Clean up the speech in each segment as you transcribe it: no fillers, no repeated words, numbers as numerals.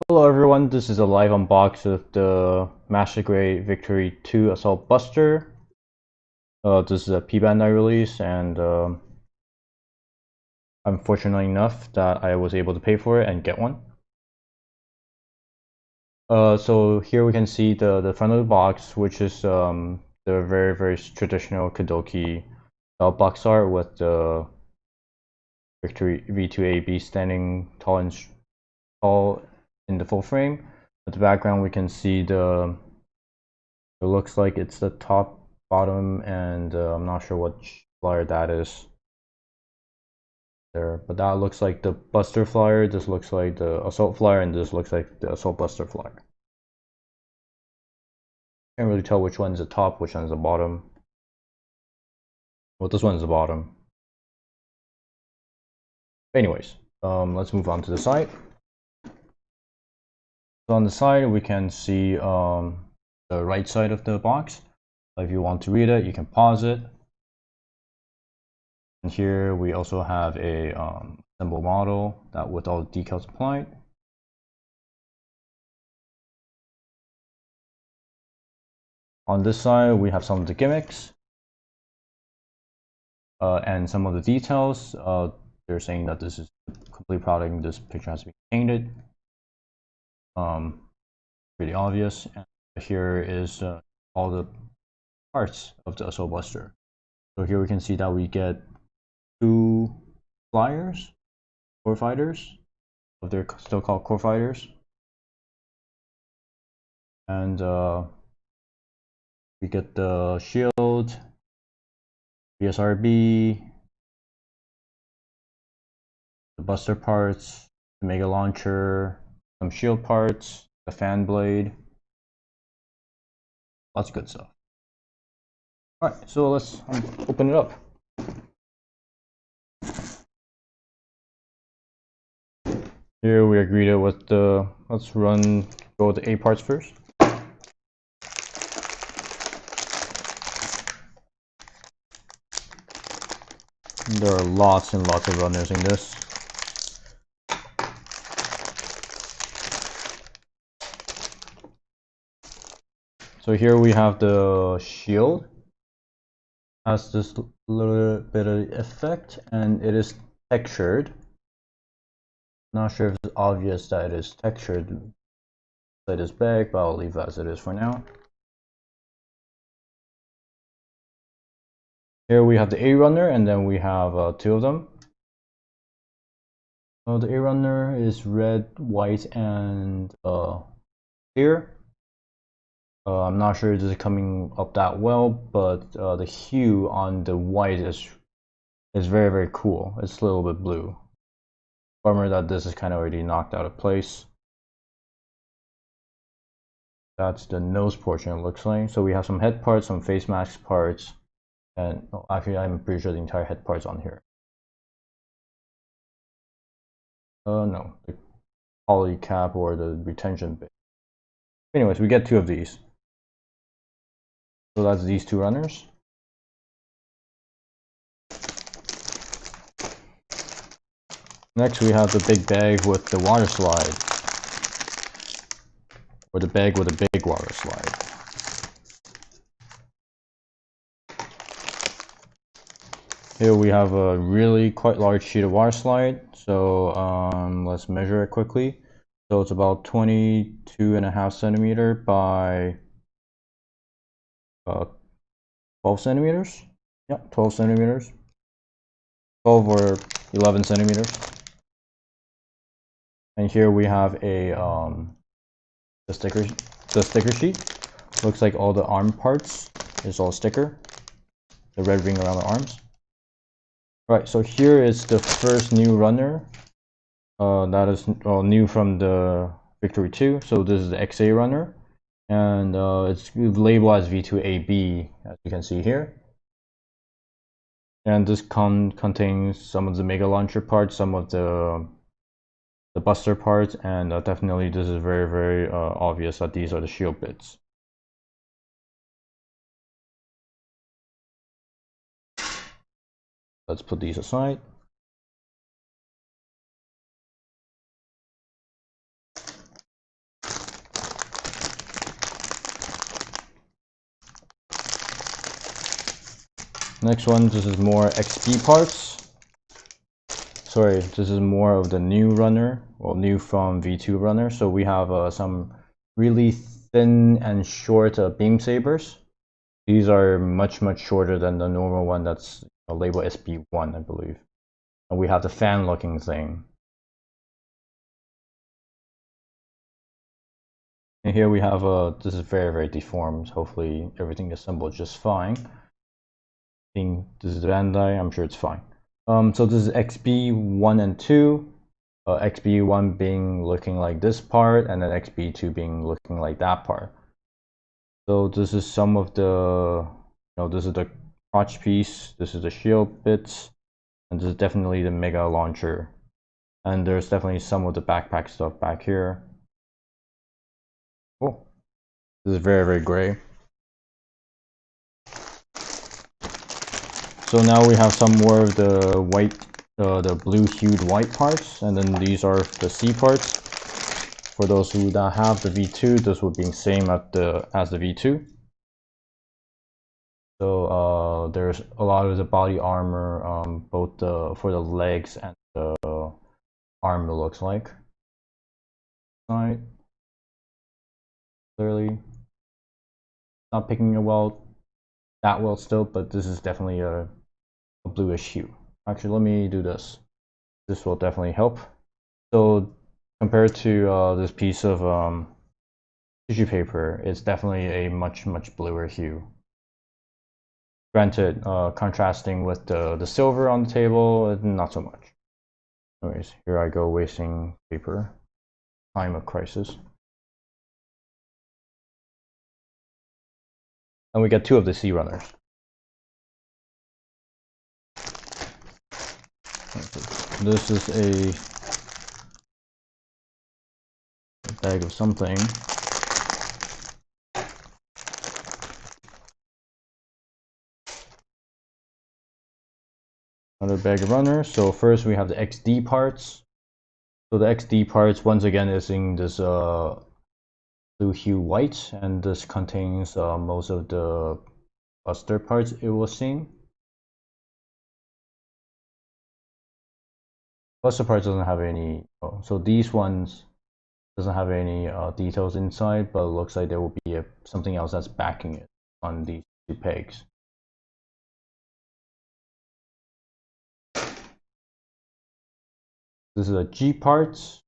Hello everyone, this is a live unbox of the Master Grade Victory 2 Assault Buster. This is a p-bandai release, and I'm fortunate enough that I was able to pay for it and get one. So here we can see the front of the box, which is the very traditional Kadoki box art with the Victory V2AB standing tall in the full frame. At the background, we can see it looks like it's the top, bottom, and I'm not sure what flyer that is there, but that looks like the Buster flyer. This looks like the Assault flyer, and this looks like the Assault Buster flyer. Can't really tell which one's the top, which one's the bottom. Well, this one's the bottom. Anyways, let's move on to the side. So on the side, we can see the right side of the box. If you want to read it, you can pause it. And here we also have a assemble model that with all the decals applied. On this side, we have some of the gimmicks and some of the details. They're saying that this is a complete product and this picture has to be painted. Pretty obvious. And here is all the parts of the Assault Buster. So here we can see that we get two flyers, core fighters. They're still called core fighters. And we get the shield, BSRB, the Buster parts, the Mega Launcher, some shield parts, the fan blade, lots of good stuff. Alright, so let's open it up. Here we are greeted with the, let's go with the A parts first. There are lots and lots of runners in this. So here we have the shield. Has this little bit of effect, and it is textured. Not sure if it's obvious that it is textured. It is big, but I'll leave it as it is for now. Here we have the A runner, and then we have two of them. The A runner is red, white, and clear. I'm not sure if this is coming up that well, but the hue on the white is very cool. It's a little bit blue. Bummer that this is kind of already knocked out of place. That's the nose portion, it looks like. So we have some head parts, some face mask parts, and actually I'm pretty sure the entire head part's on here. No, the poly cap or the retention bit. Anyways, we get two of these. So that's these two runners. Next we have the big bag with the water slide. Or the bag with a big water slide. Here we have a really quite large sheet of water slide. So let's measure it quickly. So it's about 22.5 centimeter by 12 centimeters. Yeah, 12 centimeters. 12 or 11 centimeters. And here we have a the sticker sheet. Looks like all the arm parts is all sticker. The red ring around the arms. Right, so here is the first new runner. That is new from the Victory 2. So this is the XA runner, and it's labeled as V2AB, as you can see here. And this contains some of the Mega Launcher parts, some of the Buster parts, and definitely this is very obvious that these are the shield bits. Let's put these aside. Next one, this is more XP parts. Sorry, this is more of the new runner, well, new from V2 runner. So we have some really thin and short beam sabers. These are much shorter than the normal one that's labeled SB1, I believe. And we have the fan looking thing. And here we have this is very deformed. Hopefully everything assembled just fine. This is the Bandai, I'm sure it's fine. So this is XB1 and 2. XB1 being looking like this part, and then XB2 being looking like that part. So this is some of the, this is the crotch piece, this is the shield bits, and this is definitely the mega launcher. And there's definitely some of the backpack stuff back here. Oh, this is very gray. So now we have some more of the white, the blue hued white parts, and then these are the C parts. For those who don't have the V2, this would be same as the V2. So there's a lot of the body armor, both for the legs and the arm, it looks like. Right. Clearly not picking it that well still, but this is definitely a bluish hue. Actually, let me do this. This will definitely help. So compared to this piece of tissue paper, it's definitely a much bluer hue. Granted, contrasting with the silver on the table, not so much. Anyways, here I go wasting paper. Time of crisis. And we get 2 of the sea runners. This is a bag of something. Another bag of runners. So first we have the XD parts. So the XD parts once again is in this blue hue white, and this contains most of the buster parts it was seen. Buster parts doesn't have any, so these ones doesn't have any details inside, but it looks like there will be something else that's backing it on these 2 pegs. This is a G parts.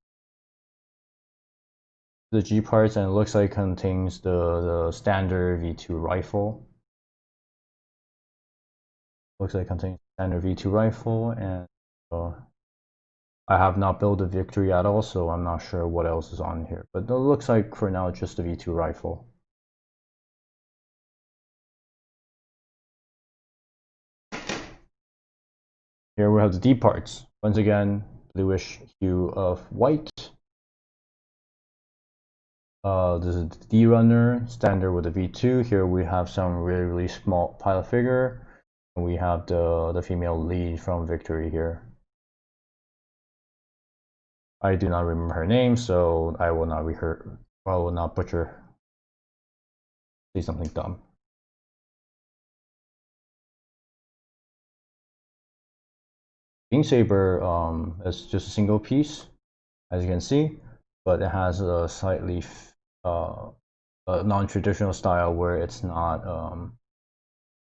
The G parts, and it looks like it contains the standard V2 rifle. Looks like it contains standard V2 rifle, and I have not built the Victory at all, so I'm not sure what else is on here. But it looks like for now just the V2 rifle. Here we have the D parts. Once again, bluish hue of white. This is the D runner, standard with the V2. Here we have some really small pilot figure. And we have the female lead from Victory here. I do not remember her name, so I will not butcher. Say something dumb. Beam Saber is just a single piece, as you can see, but it has a slightly a non-traditional style where it's not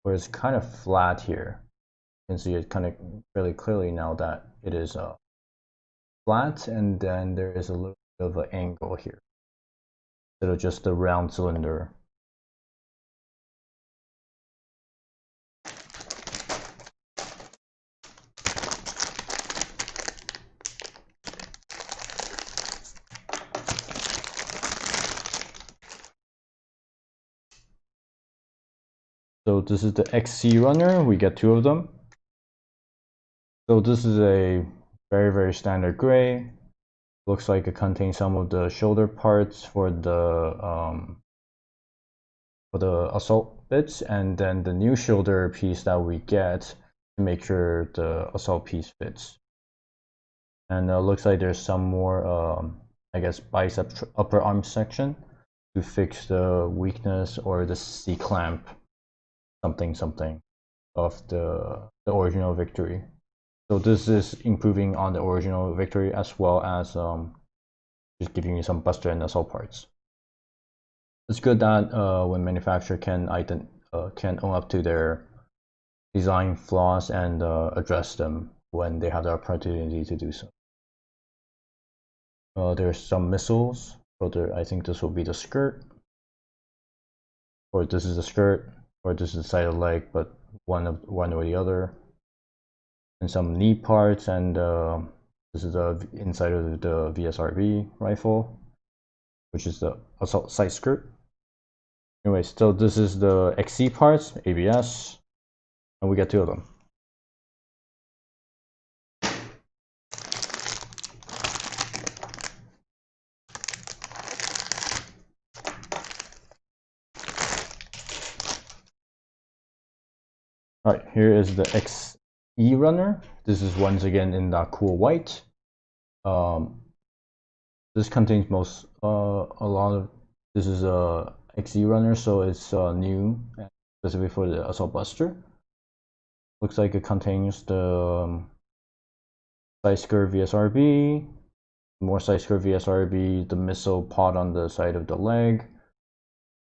where it's kind of flat here. You can see it kind of really clearly now that it is flat, and then there is a little bit of an angle here instead of just a round cylinder. So this is the XC runner. We get 2 of them. So this is a very standard gray. Looks like it contains some of the shoulder parts for the assault bits, and then the new shoulder piece that we get to make sure the assault piece fits. And looks like there's some more, I guess, bicep upper arm section to fix the weakness or the C clamp something. of the original Victory. So this is improving on the original Victory as well as just giving you some buster and assault parts. It's good that when manufacturer can own up to their design flaws and address them when they have the opportunity to do so. There's some missiles. So I think this will be the skirt, or this is the skirt, or this is the side of the leg, but one or the other. And some knee parts, and this is the inside of the VSRB rifle, which is the assault sight skirt. Anyway, so this is the XC parts, ABS, and we get 2 of them. Alright, here is the XE runner. This is once again in that cool white. This contains this is a XE runner, so it's new, specifically for the assault buster. Looks like it contains the side skirt VSRB, more side skirt VSRB, the missile pod on the side of the leg.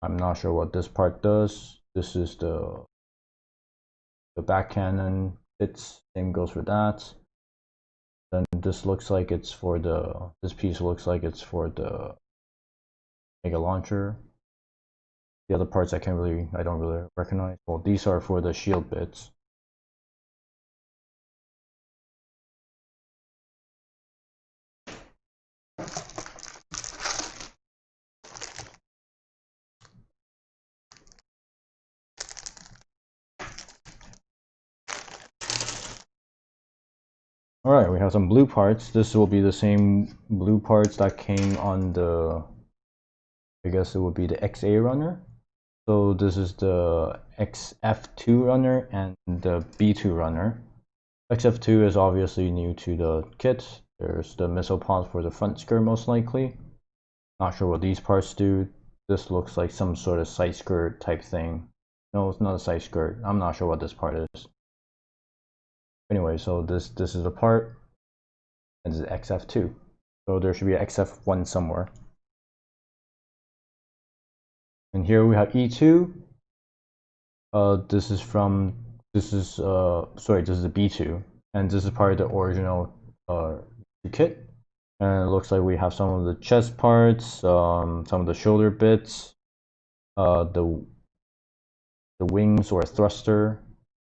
I'm not sure what this part does. This is the back cannon. Same goes for that. Then this looks like it's for this piece looks like it's for the mega launcher. The other parts I don't really recognize. Well, these are for the shield bits. All right, we have some blue parts. This will be the same blue parts that came on I guess it would be the XA runner. So this is the XF2 runner and the B2 runner. XF2 is obviously new to the kit. There's the missile pod for the front skirt most likely. Not sure what these parts do. This looks like some sort of side skirt type thing. No, it's not a side skirt. I'm not sure what this part is. Anyway, so this is the part, and this is XF2. So there should be an XF1 somewhere. And here we have E2. This is the B2, and this is part of the original kit. And it looks like we have some of the chest parts, some of the shoulder bits, the wings or thruster,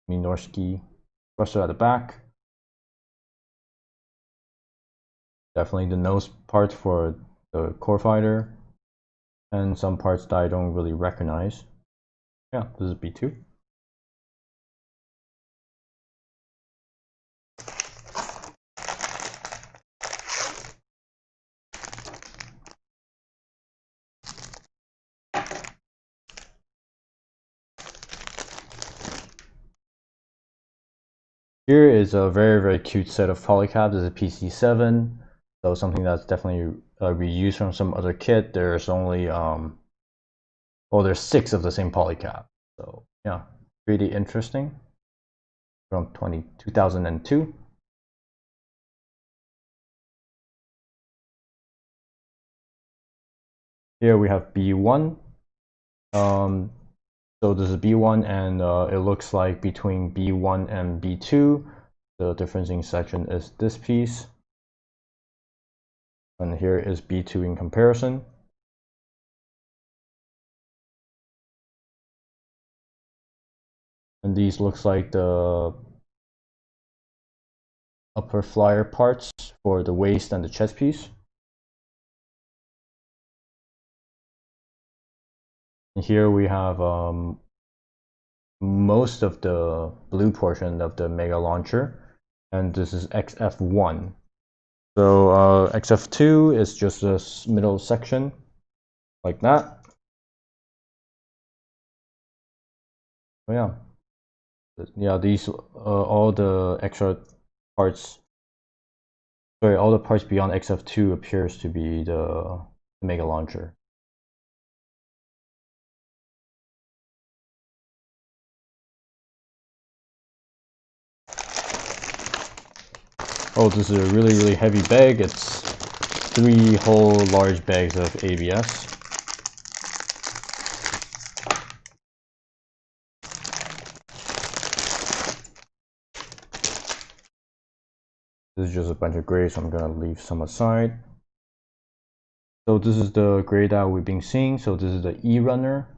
Minorski thruster at the back. Definitely the nose part for the core fighter, and some parts that I don't really recognize. Yeah, this is B2. Here is a very cute set of polycaps. This is PC7, so something that's definitely reused from some other kit. There's only there's 6 of the same polycap. So yeah, pretty interesting. From 2002. Here we have B1. So this is B1, and it looks like between B1 and B2, the differencing section is this piece. And here is B2 in comparison. And these looks like the upper flyer parts for the waist and the chest piece. And here we have most of the blue portion of the mega launcher, and this is XF1. So XF2 is just this middle section like that. So yeah, these all the extra parts, all the parts beyond XF2 appears to be the mega launcher. Oh, this is a really heavy bag. It's 3 whole large bags of ABS. This is just a bunch of gray, so I'm gonna leave some aside. So this is the gray that we've been seeing. So this is the E-runner.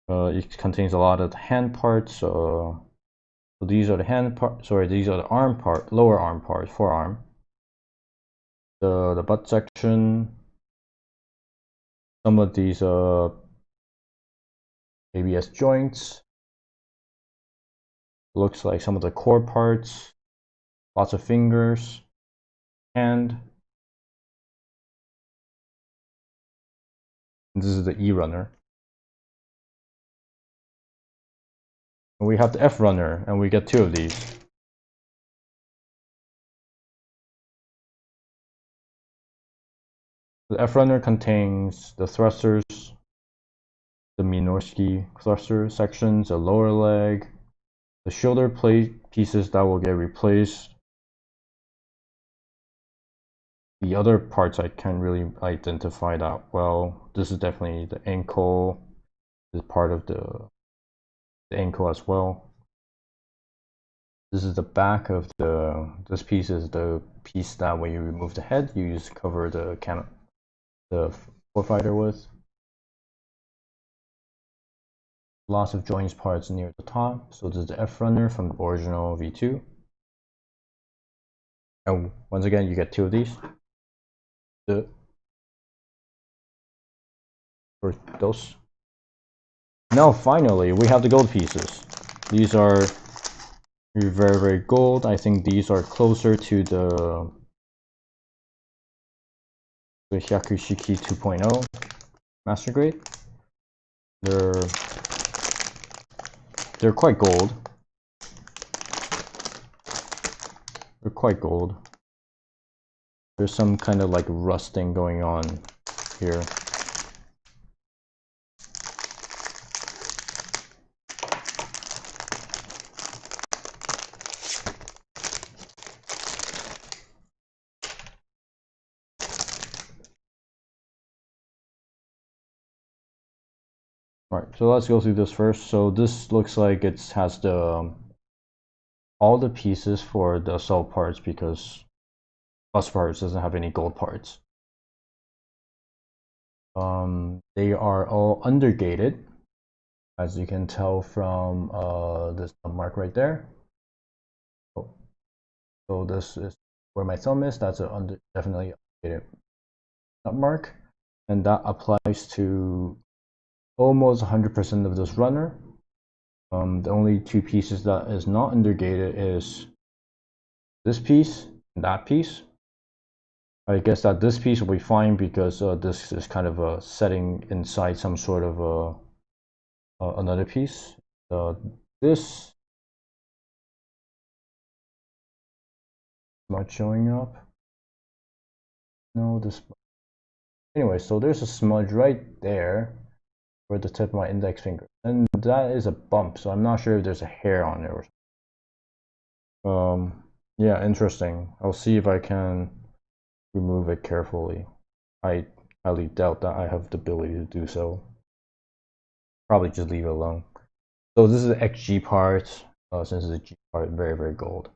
It contains a lot of hand parts. So these are the hand part. Sorry, these are the arm part, lower arm part, forearm. The butt section. Some of these ABS joints. Looks like some of the core parts. Lots of fingers. Hand. This is the E-runner. We have the F-runner, and we get 2 of these. The F-runner contains the thrusters, the Minorski thruster sections, the lower leg, the shoulder plate pieces that will get replaced. The other parts I can't really identify that well. This is definitely the ankle. This is part of the ankle as well. This is the back of this piece is the piece that when you remove the head, you use to cover the forefighter with. Lots of joints parts near the top. So this is the F-runner from the original V2. And once again, you get 2 of these. For those. Now finally, we have the gold pieces. These are very gold. I think these are closer to the Hyakushiki 2.0 master grade. They're quite gold. They're quite gold. There's some kind of like rusting going on here. Alright, so let's go through this first. So this looks like it has all the pieces for the assault parts because bus parts doesn't have any gold parts. They are all undergated, as you can tell from this mark right there. So this is where my thumb is. That's a definitely undergated mark, and that applies to almost 100% of this runner. The only 2 pieces that is not undergated is this piece and that piece. I guess that this piece will be fine because this is kind of a setting inside some sort of another piece. This not showing up. No, this. Anyway, so there's a smudge right there where the tip of my index finger, and that is a bump. So I'm not sure if there's a hair on it or. Yeah, interesting. I'll see if I can remove it carefully. I highly doubt that I have the ability to do so. Probably just leave it alone. So this is the XG part. Since it's a G part, very gold.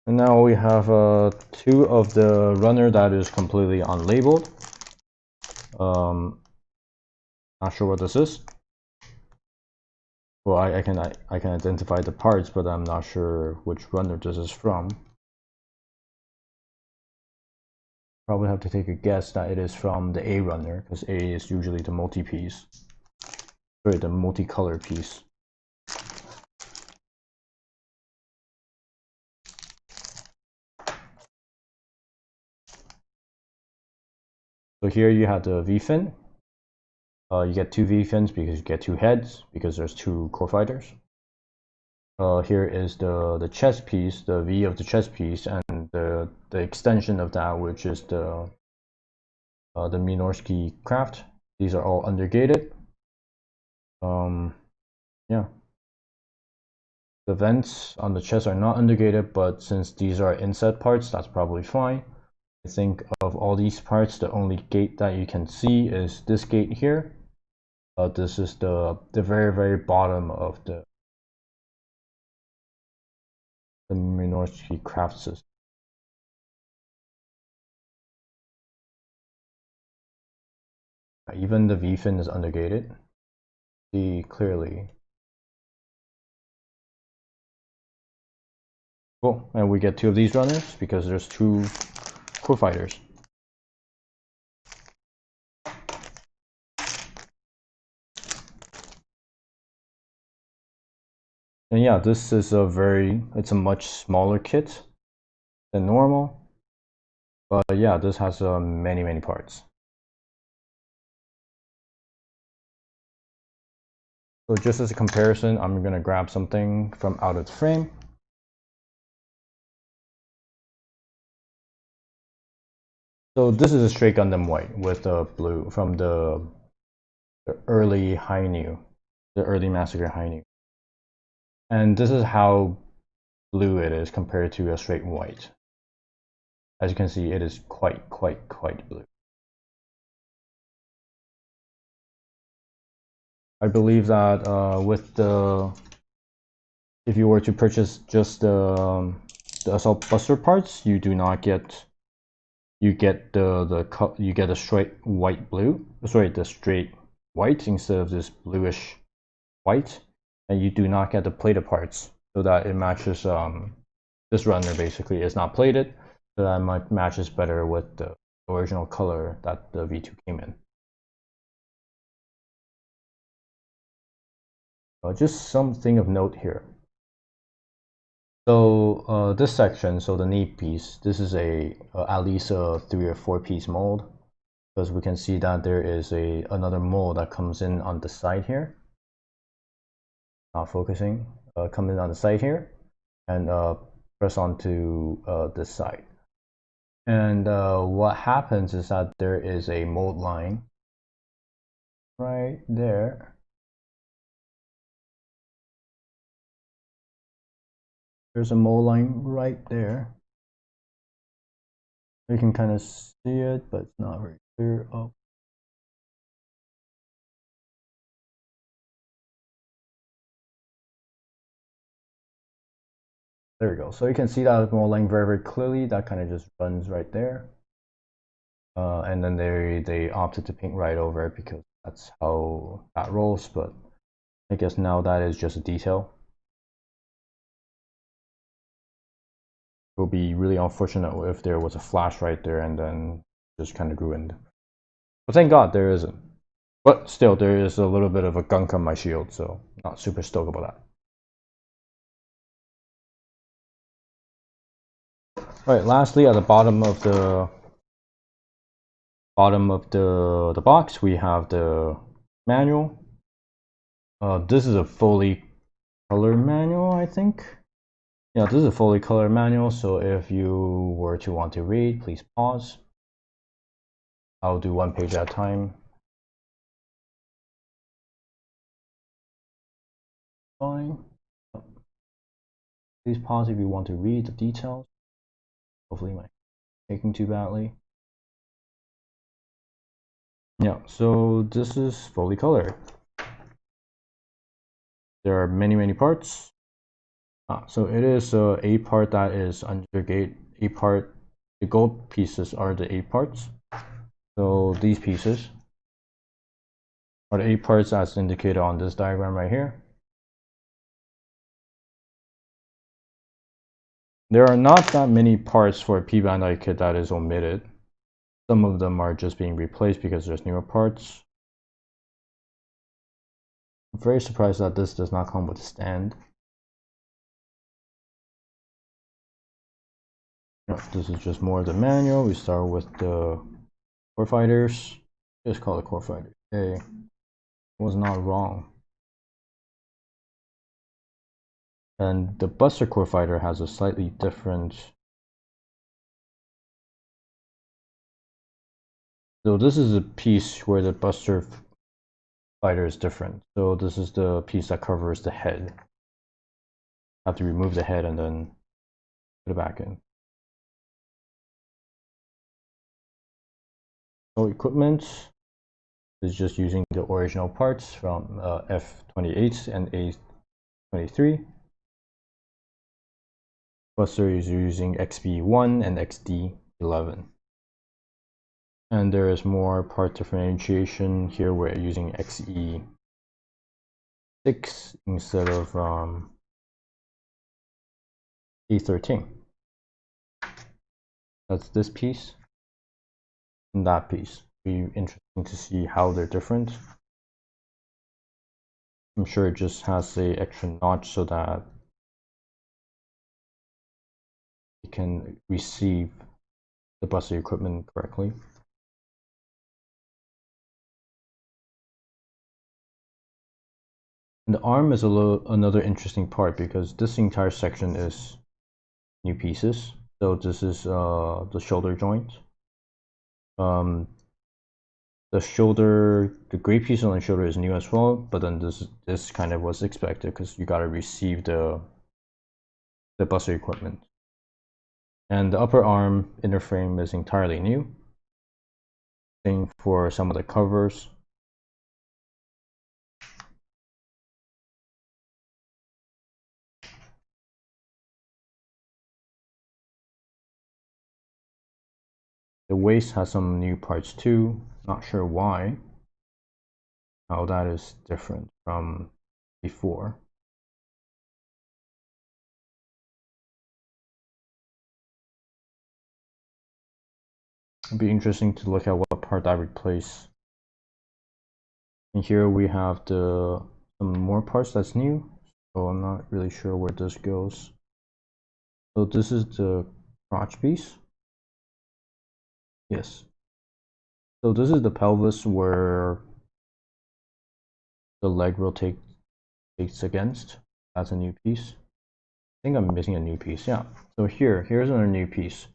And now we have 2 of the runner that is completely unlabeled. Not sure what this is. Well, I can identify the parts, but I'm not sure which runner this is from. Probably have to take a guess that it is from the A runner, because A is usually the multi-piece. Sorry, the multi-color piece. So here you have the V-fin. You get 2 V-fins because you get 2 heads, because there's 2 core fighters. Here is the chest piece, the V of the chest piece, and the extension of that, which is the Minorski craft. These are all undergated. Yeah. The vents on the chest are not undergated, but since these are inset parts, that's probably fine. I think of all these parts, the only gate that you can see is this gate here. This is the very bottom of the Minorski craft system. Even the V-fin is undergated. See clearly. Cool, and we get 2 of these runners because there's 2 core fighters. And yeah, this is it's a much smaller kit than normal. But yeah, this has many parts. So just as a comparison, I'm gonna grab something from out of the frame. So this is a straight Gundam white with the blue from the early Hainu, the early Massacre Hainu. And this is how blue it is compared to a straight white. As you can see, it is quite blue. I believe that if you were to purchase just the Assault Buster parts, you do not get you get a straight white blue. Sorry, the straight white instead of this bluish white, and you do not get the plated parts so that it matches. This runner basically is not plated, so that matches better with the original color that the V2 came in. Just something of note here. So this section, so the knee piece, this is at least a 3 or 4 piece mold, because we can see that there is another mold that comes in on the side here. Not focusing, come in on the side here, and press onto this side. And what happens is that there is a mold line right there. There's a mold line right there. You can kind of see it, but it's not very clear. Oh. There we go. So you can see that mold line very clearly. That kind of just runs right there. And then they opted to paint right over it because that's how that rolls. But I guess now that is just a detail. It would be really unfortunate if there was a flash right there and then just kind of ruined. But thank God there isn't. But still, there is a little bit of a gunk on my shield, so not super stoked about that. Alright, lastly, at the bottom of the box, we have the manual. This is a fully color manual, I think. Yeah, this is a fully color manual, so if you were to want to read, please pause. I'll do 1 page at a time. Fine. Please pause if you want to read the details. Hopefully my taking too badly. Yeah, so this is fully colored. There are many parts. So it is a part that is undergate. A part, the gold pieces are the 8 parts. So these pieces are the 8 parts as indicated on this diagram right here. There are not that many parts for a p-bandai kit that is omitted. Some of them are just being replaced because there's newer parts. I'm very surprised that this does not come with a stand. This is just more of the manual. We start with the core fighters. Just call it core fighters. Okay, was not wrong. And the Buster core fighter has a slightly different. So this is a piece where the Buster fighter is different. So this is the piece that covers the head. have to remove the head and then put it back in. So equipment is just using the original parts from F28 and A23. Buster is using XB1 and XD11. And there is more part differentiation. Here we're using XE6 instead of A13. That's this piece and that piece. It'll be interesting to see how they're different. I'm sure it just has a extra notch so that it can receive the Buster equipment correctly. And the arm is another interesting part because this entire section is new pieces. So this is the shoulder joint. The shoulder, the gray piece on the shoulder is new as well, but then this kind of was expected because you gotta receive the Buster equipment. And the upper arm inner frame is entirely new. Same for some of the covers. The waist has some new parts too. Not sure why. How that is different from before. It'd be interesting to look at what part I replace. And here we have some more parts that's new. So I'm not really sure where this goes. So this is the crotch piece. Yes. So this is the pelvis where the leg rotates against. That's a new piece. I think I'm missing a new piece. Yeah. So here's another new piece.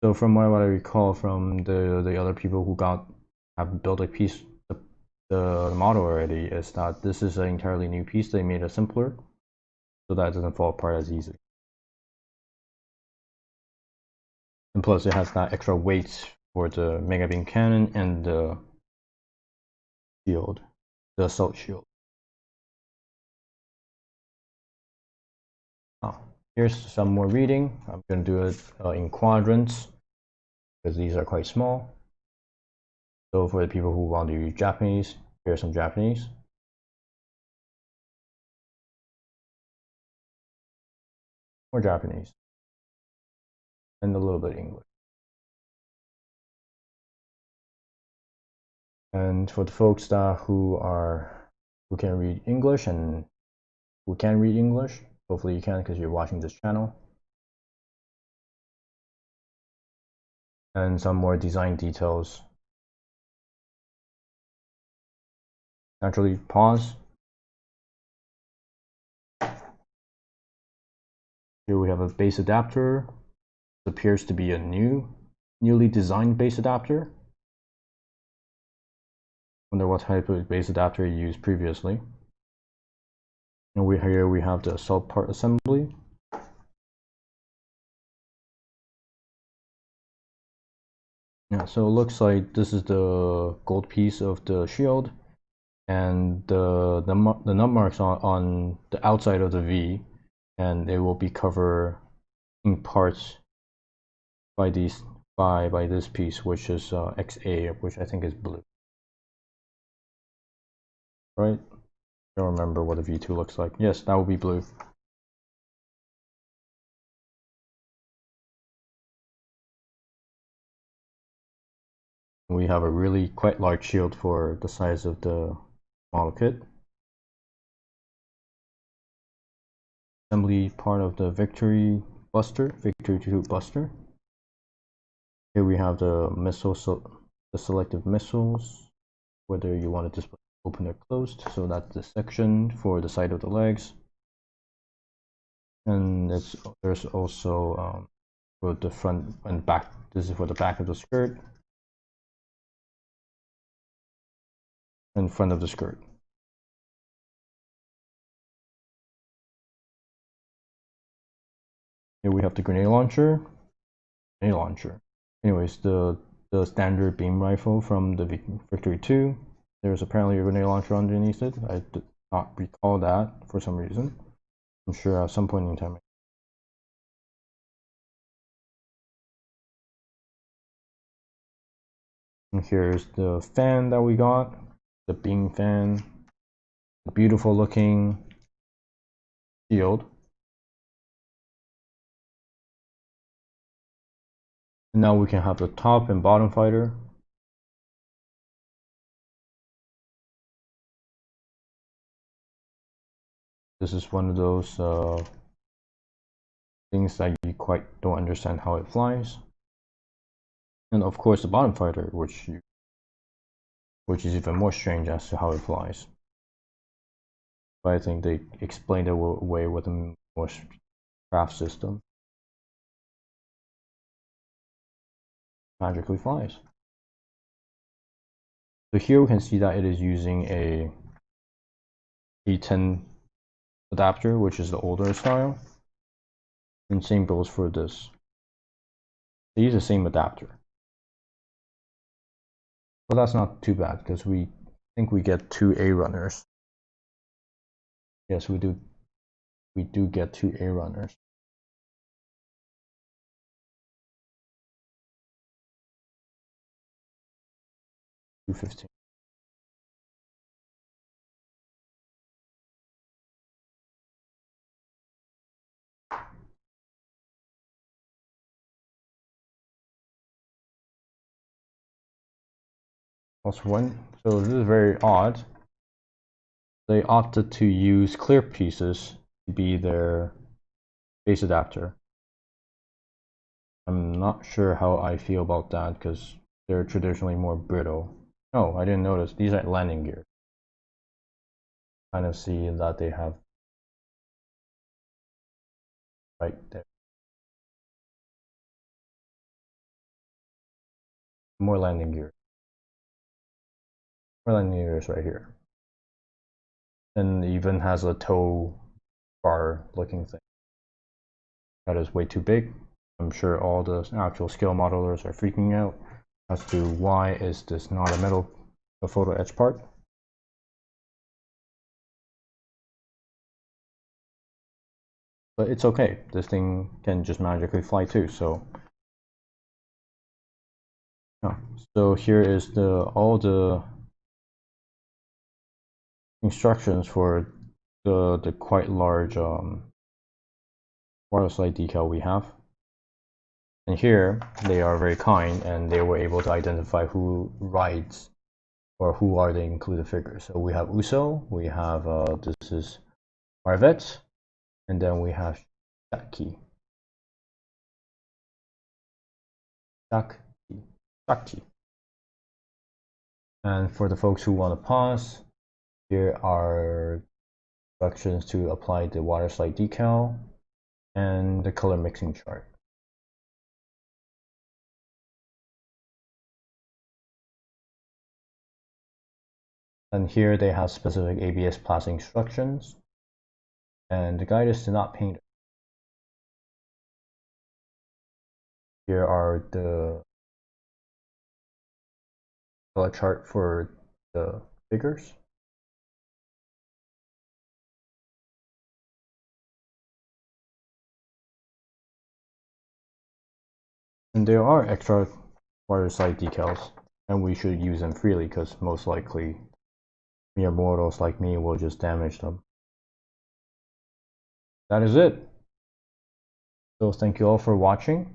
So from what I recall from the other people who have built a piece, the model already is that this is an entirely new piece. They made it simpler, so that it doesn't fall apart as easily. And plus, it has that extra weight for the Mega Beam Cannon and the shield, the assault shield. Here's some more reading. I'm going to do it in quadrants because these are quite small. So for the people who want to use Japanese, here's some Japanese. More Japanese. And a little bit English. And for the folks who can read English and who can read English, hopefully you can because you're watching this channel. And some more design details. Naturally, pause. Here we have a base adapter. It appears to be a newly designed base adapter. Wonder what type of base adapter you used previously. And here we have the assault part assembly. Yeah, so it looks like this is the gold piece of the shield, and the nut marks on the outside of the V, and it will be covered in parts by this piece, which is XA, which I think is blue. Right? I don't remember what a V2 looks like. Yes, that will be blue. We have a really quite large shield for the size of the model kit. Assembly part of the Victory 2 Buster. Here we have the the selective missiles, whether you want to display open or closed. So that's the section for the side of the legs. And there's also for the front and back. This is for the back of the skirt and front of the skirt. Here we have the grenade launcher. Anyways, the standard beam rifle from the Victory 2. There's apparently a grenade launcher underneath it. I did not recall that for some reason. I'm sure at some point in time. And here's the fan that we got, the beam fan, the beautiful looking shield. And now we can have the top and bottom fighter. This is one of those things that you quite don't understand how it flies. And of course the bottom fighter, which is even more strange as to how it flies. But I think they explained it away with a more craft system. Magically flies. So here we can see that it is using a E10 adapter, which is the older style. And same goes for this. They use the same adapter. But that's not too bad because we think we get 2 A runners. Yes, we do. We do get 2 A runners. $215. Also one. So this is very odd. They opted to use clear pieces to be their base adapter. I'm not sure how I feel about that because they're traditionally more brittle. Oh, I didn't notice. These are landing gear. Kind of see that they have right there. More landing gear. More landing gears right here. And even has a tow bar looking thing. That is way too big. I'm sure all the actual scale modelers are freaking out as to why is this not a photo etch part. But it's okay. This thing can just magically fly too. So, so here is all the instructions for the quite large water slide decal we have. And here they are very kind and they were able to identify who rides or who are the included figures. So we have Uso, we have this is Marvette, and then we have Shakti. And for the folks who want to pause, here are instructions to apply the water slide decal and the color mixing chart. And here they have specific ABS plastic instructions. And the guide is to not paint it. Here are the color chart for the figures. And there are extra water slide decals, and we should use them freely because most likely mere mortals like me will just damage them. That is it. So thank you all for watching.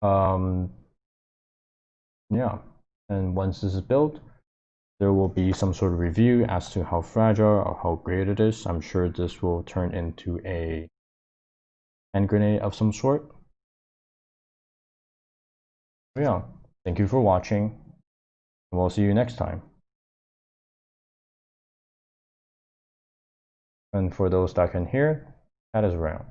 Yeah, and once this is built, there will be some sort of review as to how fragile or how great it is. I'm sure this will turn into a hand grenade of some sort. But yeah, thank you for watching, and we'll see you next time. And for those that can hear, that is around.